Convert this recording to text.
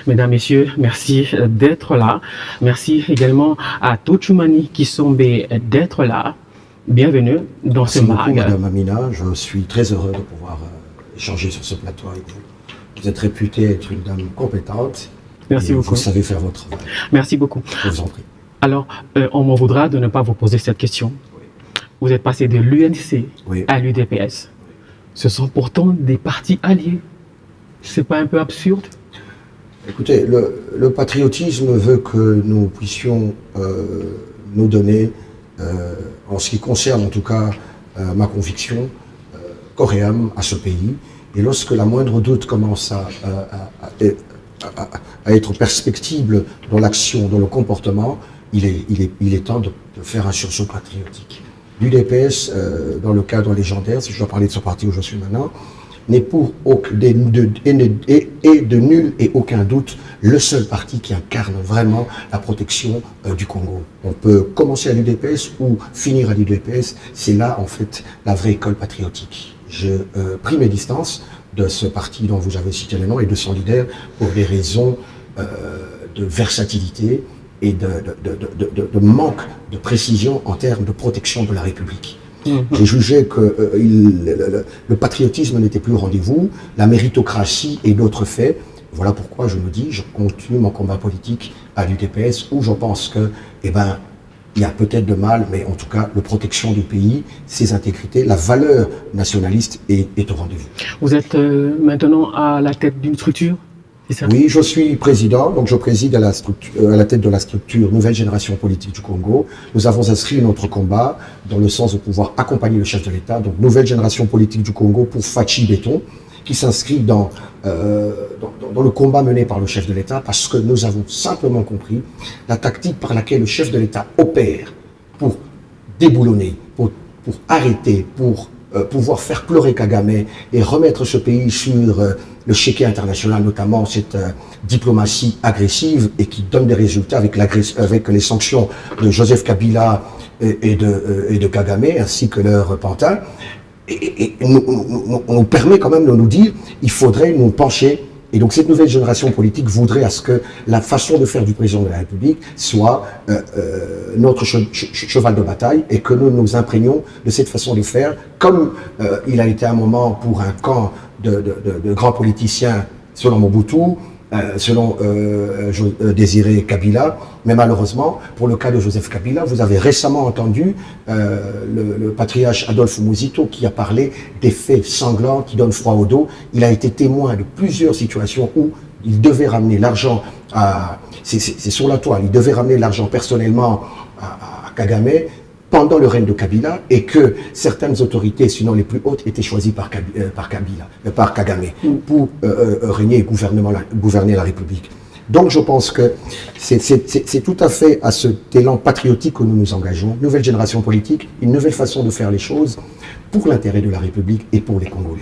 Mesdames, Messieurs, merci d'être là. Merci également à Tochumani qui sont d'être là. Bienvenue dans Merci ce beaucoup, mag. Madame Amina. Je suis très heureux de pouvoir échanger sur ce plateau avec vous. Vous êtes réputée être une dame compétente. Merci beaucoup. Vous savez faire votre travail. Merci beaucoup. Je vous en prie. Alors, on m'en voudra de ne pas vous poser cette question. Vous êtes passé de l'UNC à l'UDPS. Ce sont pourtant des partis alliés. C'est pas un peu absurde? Écoutez, le patriotisme veut que nous puissions nous donner, en ce qui concerne en tout cas ma conviction, corps et âme à ce pays. Et lorsque la moindre doute commence à être perspectible dans l'action, dans le comportement, il est temps de faire un sursaut patriotique. L'UDPS, dans le cadre légendaire, si je dois parler de ce parti où je suis maintenant, n'est pour de nul et aucun doute le seul parti qui incarne vraiment la protection du Congo. On peut commencer à l'UDPS ou finir à l'UDPS, c'est là en fait la vraie école patriotique. Je pris mes distances de ce parti dont vous avez cité le nom et de son leader pour des raisons de versatilité et de manque de précision en termes de protection de la République. J'ai jugé que le patriotisme n'était plus au rendez-vous, la méritocratie et d'autres faits. Voilà pourquoi je me dis, je continue mon combat politique à l'UDPS où je pense que, il y a peut-être de mal, mais en tout cas, la protection du pays, ses intégrités, la valeur nationaliste est au rendez-vous. Vous êtes maintenant à la tête d'une structure? Oui, je suis président, donc je préside à la tête de la structure Nouvelle Génération Politique du Congo. Nous avons inscrit notre combat dans le sens de pouvoir accompagner le chef de l'État, donc Nouvelle Génération Politique du Congo pour Fachi Béton, qui s'inscrit dans le combat mené par le chef de l'État, parce que nous avons simplement compris la tactique par laquelle le chef de l'État opère pour déboulonner, pour arrêter, pour pouvoir faire pleurer Kagame et remettre ce pays sur le chéquier international, notamment cette diplomatie agressive et qui donne des résultats avec les sanctions de Joseph Kabila et de Kagame, ainsi que leur pantin. Et nous permet quand même de nous dire il faudrait nous pencher. Et donc cette nouvelle génération politique voudrait à ce que la façon de faire du président de la République soit notre cheval de bataille et que nous nous imprégnions de cette façon de faire, comme il a été un moment pour un camp de grands politiciens selon Mobutu, selon Désiré Kabila, mais malheureusement, pour le cas de Joseph Kabila, vous avez récemment entendu le patriarche Adolphe Muzito qui a parlé des faits sanglants qui donnent froid au dos. Il a été témoin de plusieurs situations où il devait ramener l'argent c'est sur la toile, il devait ramener l'argent personnellement à Kagame pendant le règne de Kabila et que certaines autorités, sinon les plus hautes, étaient choisies par Kagame pour régner et gouverner la République. Donc je pense que c'est tout à fait à cet élan patriotique que nous nous engageons. Nouvelle génération politique, une nouvelle façon de faire les choses pour l'intérêt de la République et pour les Congolais.